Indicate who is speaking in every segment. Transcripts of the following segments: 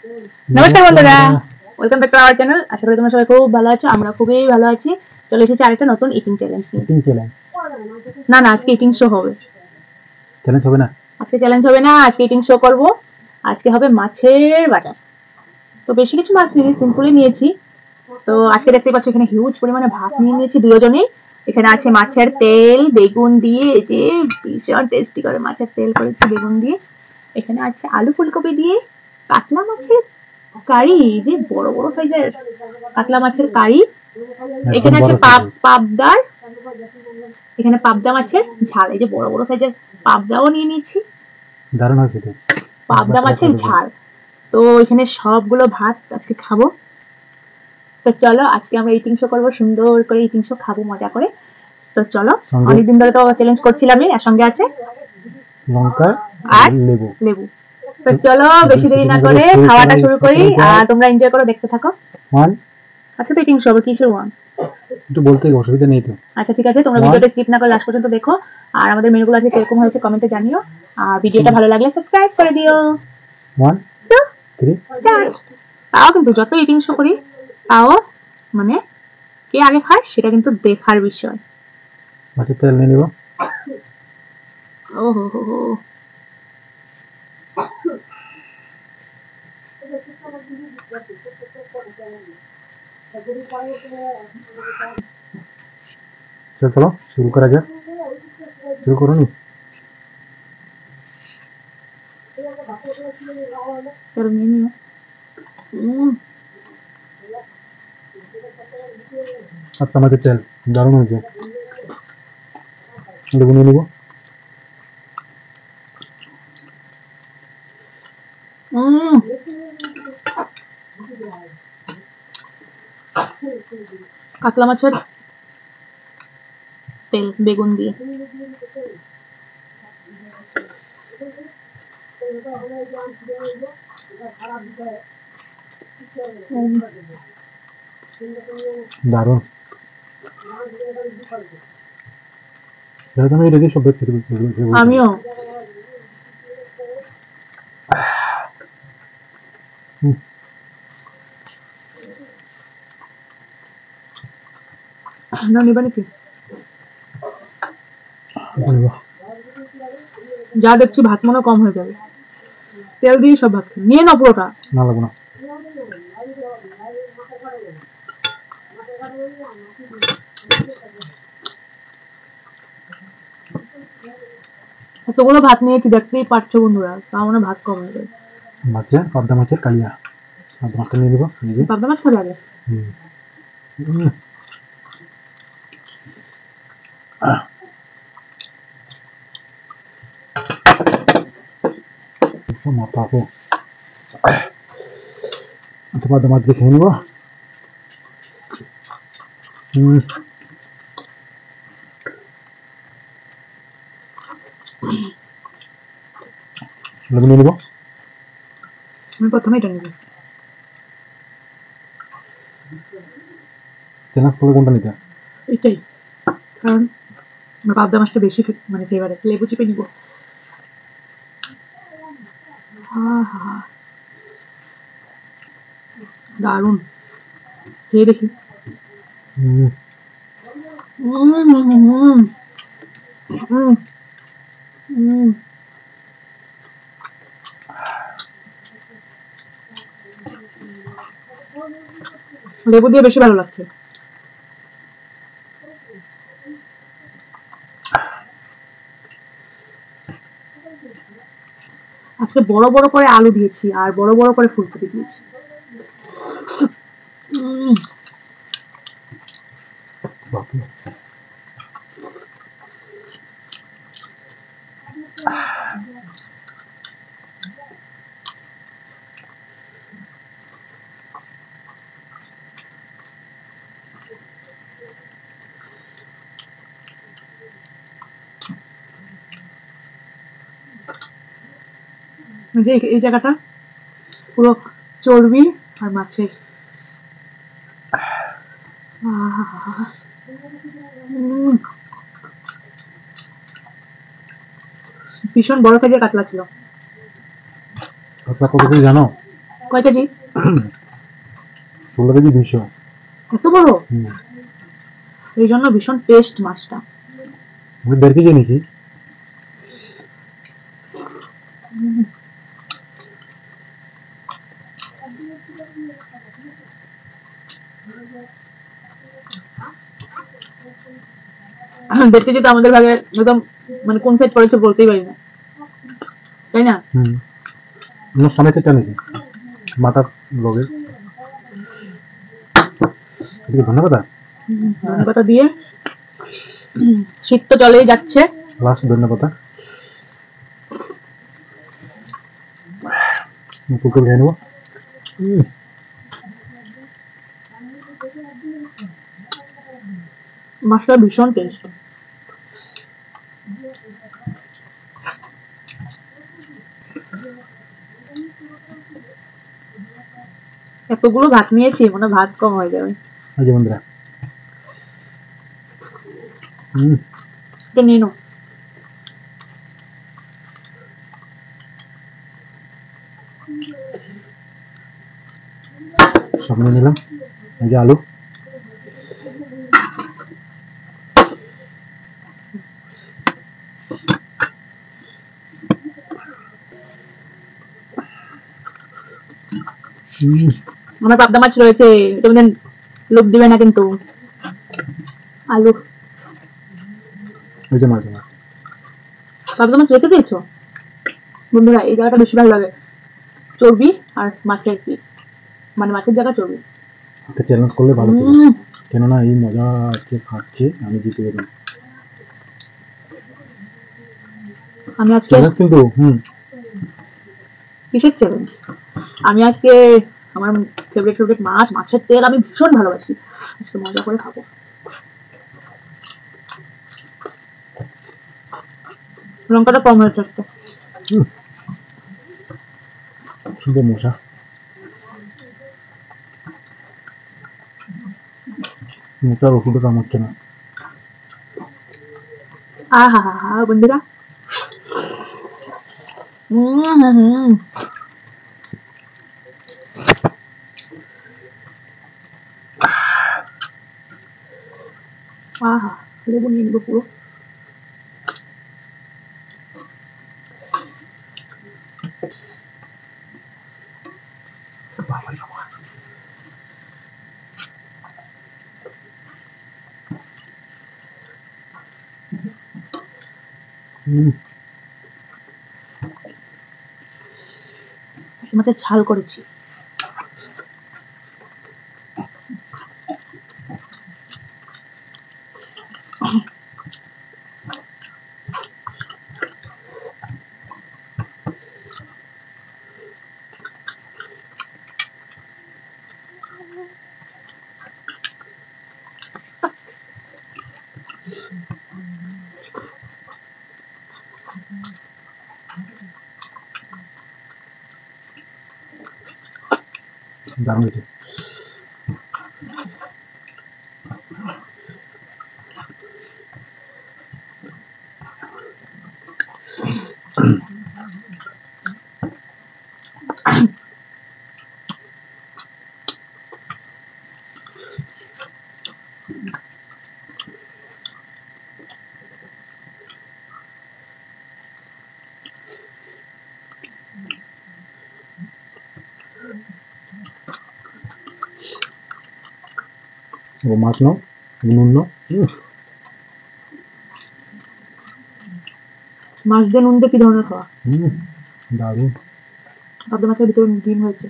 Speaker 1: নমস্কার বন্ধুরা, welcome back to our channel. আশা করি তোমরা সবাই খুব ভালো আছো। আমরা খুবই ভালো আছি। চলে এসেছি আরেকটা নতুন ইটিং চ্যালেঞ্জ নিয়ে।
Speaker 2: ইটিং চ্যালেঞ্জ
Speaker 1: না না, আজকে ইটিং শো হবে।
Speaker 2: চ্যালেঞ্জ হবে না,
Speaker 1: আজকে চ্যালেঞ্জ হবে না, আজকে ইটিং শো করব। আজকে হবে মাছের বাজার। তো বেশি কিছু মাছ নিয়ে সিম্পলি নিয়েছি। তো আজকে দেখতে পাচ্ছ এখানে হিউজ পরিমাণে ভাত নিয়ে নিয়েছি দুজনেই। এখানে আছে মাছের তেল, বেগুন দিয়ে, এই যে ভীষণ টেস্টি করে মাছের তেল করেছি বেগুন দিয়ে। এখানে আছে আলু ফুলকপি দিয়ে, কাতলা মাছের কারি, যে বড় বড় সাইজের কাতলা মাছের কারি। এখানে আছে পাবদার, এখানে পাবদা মাছের ঝাল, এই যে বড় বড় সাইজের পাবদাও নিয়ে নিয়েছি।
Speaker 2: দারুণ হয়েছে তো
Speaker 1: পাবদা মাছের ঝাল। তো এখানে সবগুলো ভাত আজকে খাবো। তো চলো আজকে আমরা ইটিং শো করবো, সুন্দর করে ইটিং শো খাবো মজা করে। তো চলো, অনেকদিন ধরে তো চ্যালেঞ্জ করছিলামই। এর সঙ্গে আছে
Speaker 2: লঙ্কা
Speaker 1: আর
Speaker 2: লেবু।
Speaker 1: লেবু। তো চলো বেশি দেরি না করে খাওয়াটা শুরু করি, আর তোমরা এনজয় করো, দেখতে থাকো। আচ্ছা, তো ইটিং শো হবে কিসের ওয়ান?
Speaker 2: একটু বলতে অসুবিধা নেই তো।
Speaker 1: আচ্ছা ঠিক আছে, তোমরা ভিডিওটা স্কিপ না করে লাস্ট পর্যন্ত দেখো। আর আমাদের মেনুগুলো আজকে কিরকম হয়েছে কমেন্টে জানিও। আর ভিডিওটা ভালো লাগলে সাবস্ক্রাইব করে দিও।
Speaker 2: 1 2 3
Speaker 1: স্টার্ট। তাও কিন্তু যত ইটিং শো করি, তাও মানে কে আগে খায় সেটা কিন্তু দেখার বিষয়।
Speaker 2: মাছের তেল নিয়ে নিব।
Speaker 1: ও হো হো হো,
Speaker 2: চলো শুরু করা যাক। শুরু করুন।
Speaker 1: তেল নিয়ে নিও।
Speaker 2: আচ্ছা, আমাদের তেল দারুণ হয়েছে। লেবু নিয়ে নিব।
Speaker 1: কাতলা মাছের তেল বেগুন দিয়ে।
Speaker 2: দারুণ। আমি রেডি সব দেখতে
Speaker 1: আমিও। না নিবা নাকি? যা দেখছি ভাত মনে কম হয়ে যাবে, তেল দিয়ে সব ভাত খেয়ে নিয়ে নাও পুরোটা।
Speaker 2: না লাগবে না।
Speaker 1: এতগুলো ভাত নিয়েছি, দেখতেই পারছো বন্ধুরা, তাও মানে ভাত কম হয়ে যাবে।
Speaker 2: মাছের পাবদা মাছের কালিয়া। পাবদা মাছটা নিয়ে নিব।
Speaker 1: পাবদা মাছ খাবে আগে?
Speaker 2: মাথা আছে। পাবদা মাছ দিয়ে খেয়ে নিব। লেবু নিয়ে নিব।
Speaker 1: আমি প্রথমে এটা নিব।
Speaker 2: চ্যালেঞ্জ করলে কোনটা নিতে?
Speaker 1: এটাই, কারণ আমার পাবদা মাছটা বেশি মানে ফেভারিট। লেবু চিপে নিব। দারুণ, খেয়ে দেখি। লেবু দিয়ে বেশি ভালো লাগছে। আজকে বড় বড় করে আলু দিয়েছি আর বড় বড় করে ফুলকপি দিয়েছি। যে এই জায়গাটা পুরো চর্বি আর মাছের। ভীষণ বড় সাইজের কাতলা ছিল।
Speaker 2: কাতলা কত কেজি জানো?
Speaker 1: কয় কেজি?
Speaker 2: 16 কেজি 200।
Speaker 1: এত বড়? এই জন্য ভীষণ টেস্ট মাছটা।
Speaker 2: আমি 1.5 কেজি নিয়েছি।
Speaker 1: দেখতে যেটা আমাদের ভাগে একদম মানে কোন সাইড পড়েছে বলতেই পারি না, তাই না?
Speaker 2: আমার সামনে চেটটা নিয়েছি মাথার লগে। ধন্যবাদ।
Speaker 1: ধন্যবাদ দিয়ে শীত তো চলেই যাচ্ছে,
Speaker 2: লাস্ট ধন্যবাদ। পুকুর খেয়ে নেবো।
Speaker 1: মাছটা ভীষণ টেস্ট। এতগুলো ভাত নিয়েছি, মনে ভাত কম হয়ে যাবে।
Speaker 2: এই যে বন্ধুরা,
Speaker 1: এটা নিয়ে নাও।
Speaker 2: সব নিয়ে নিলাম। এই যে আলু,
Speaker 1: আমার পাবদা মাছ রয়েছে, এটা মানে লোভ দিবে না কিন্তু। আলু,
Speaker 2: এই যে মাছ।
Speaker 1: পাবদা মাছ রেখে দিয়েছো বন্ধুরা? এই জায়গাটা বেশি ভালো লাগে, চর্বি আর মাছের পিস, মানে মাছের জায়গা চর্বি।
Speaker 2: একটা চ্যালেঞ্জ করলে ভালো ছিল, কেননা এই মজা আছে খাচ্ছে আমি জিতে গেলাম।
Speaker 1: আমি আজকে
Speaker 2: কিন্তু
Speaker 1: কিসের চ্যালেঞ্জ? আমি আজকে আমার ফেভারিট মাছ, মাছের তেল আমি ভীষণ ভালোবাসি, আজকে মজা করে খাবো। লঙ্কাটা কম হয়েছে আজকে।
Speaker 2: সুন্দর মশা। মোটার ওষুধও কাম হচ্ছে না।
Speaker 1: আহা হা হা বন্ধুরা, আহা লেবু নিয়ে নেবো পুরো। মাছের ঝাল করেছি।
Speaker 2: দারুণ হয়েছে। ও মাছ নাও, নুন নাও।
Speaker 1: মাছ দিয়ে নুন দিয়ে কি ধরনের খাওয়া?
Speaker 2: দারুণ।
Speaker 1: পাবদা মাছের ভিতরে ডিম হয়েছে,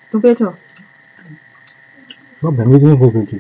Speaker 1: তুমি পেয়েছো?
Speaker 2: সব ভেঙে ভেঙে খেয়ে ফেলছি।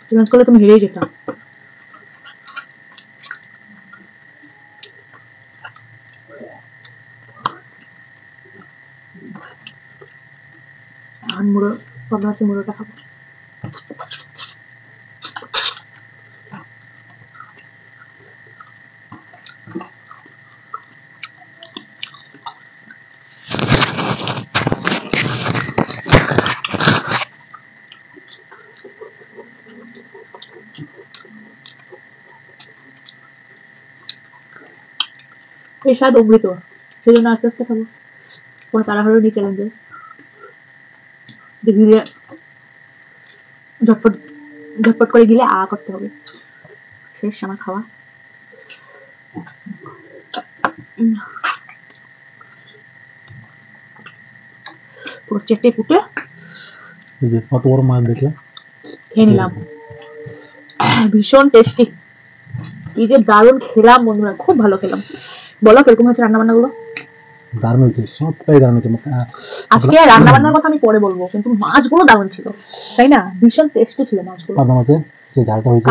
Speaker 1: চ্যালেঞ্জ করলে তুমি হেরেই যেতাম। আমি মুড়ো, পাবদা মাছের মুড়োটা খাবো। এই স্বাদ অমৃত, সেই জন্য আস্তে আস্তে খাবো, কোনো তাড়াহুড়ো নেই চ্যালেঞ্জে। গিলে ঝটপট ঝটপট করে গিলে করতে হবে। শেষ আমার খাওয়া। পুরো চেটে পুটে
Speaker 2: এই যে কত বড় মাছ দেখলে,
Speaker 1: খেয়ে নিলাম। ভীষণ টেস্টি, কি যে দারুণ খেলাম বন্ধুরা, খুব ভালো খেলাম। বলো কিরকম হয়েছে রান্না বান্না গুলো?
Speaker 2: দারুণ হয়েছে, সবটাই দারুণ হয়েছে।
Speaker 1: আজকে রান্না বান্নার কথা আমি পরে বলবো, কিন্তু মাছগুলো দারুণ ছিল, তাই না? ভীষণ টেস্টি ছিল মাছগুলো।
Speaker 2: পাবদা মাছের যে ঝালটা হয়েছে,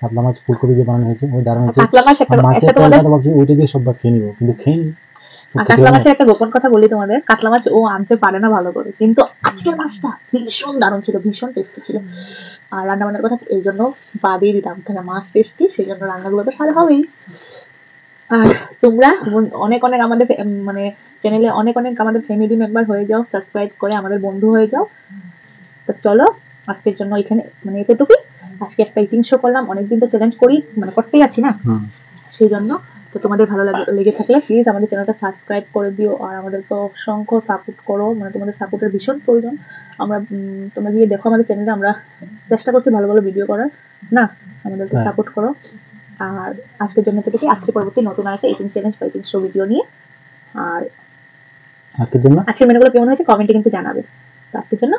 Speaker 2: কাতলা মাছ ফুলকপি যে বানানো হয়েছে ওই দারুণ হয়েছে।
Speaker 1: কাতলা মাছ একটা
Speaker 2: তেলটা ভাবছি ওইটা দিয়ে সব খেয়ে নিবো, কিন্তু খেয়ে
Speaker 1: কাতলা মাছের একটা গোপন কথা বলি তোমাদের, কাতলা মাছ ও আনতে পারে না ভালো করে, কিন্তু আজকের মাছটা ভীষণ দারুণ ছিল, ভীষণ টেস্টি ছিল। আর রান্না বান্নার কথা এই জন্য বাদই দিলাম, কেন মাছ টেস্টি, সেই জন্য রান্নাগুলো তো ভালো হবেই। আর তোমরা অনেক অনেক আমাদের মানে চ্যানেলে অনেক অনেক আমাদের ফ্যামিলি মেম্বার হয়ে যাও, সাবস্ক্রাইব করে আমাদের বন্ধু হয়ে যাও। তো চলো আজকের জন্য এখানে মানে এতটুকুই। আজকে একটা ইটিং শো করলাম, অনেকদিন তো চ্যালেঞ্জ করি মানে করতেই আছি না, সেই জন্য। তো তোমাদের ভালো লেগে থাকলে প্লিজ আমাদের চ্যানেলটা সাবস্ক্রাইব করে দিও, আর আমাদেরকে অসংখ্য সাপোর্ট করো, মানে তোমাদের সাপোর্টের ভীষণ প্রয়োজন। আমরা তোমরা গিয়ে দেখো আমাদের চ্যানেলে, আমরা চেষ্টা করছি ভালো ভালো ভিডিও করার, না আমাদেরকে সাপোর্ট করো। আর আজকের জন্য এতটুকুই, আজকে পরবর্তী নতুন একটা ইটিং চ্যালেঞ্জ বা ইটিং শো ভিডিও নিয়ে। আর আজকের মেনুগুলো কেমন হয়েছে কমেন্টে কিন্তু জানাবে। তো আজকের জন্য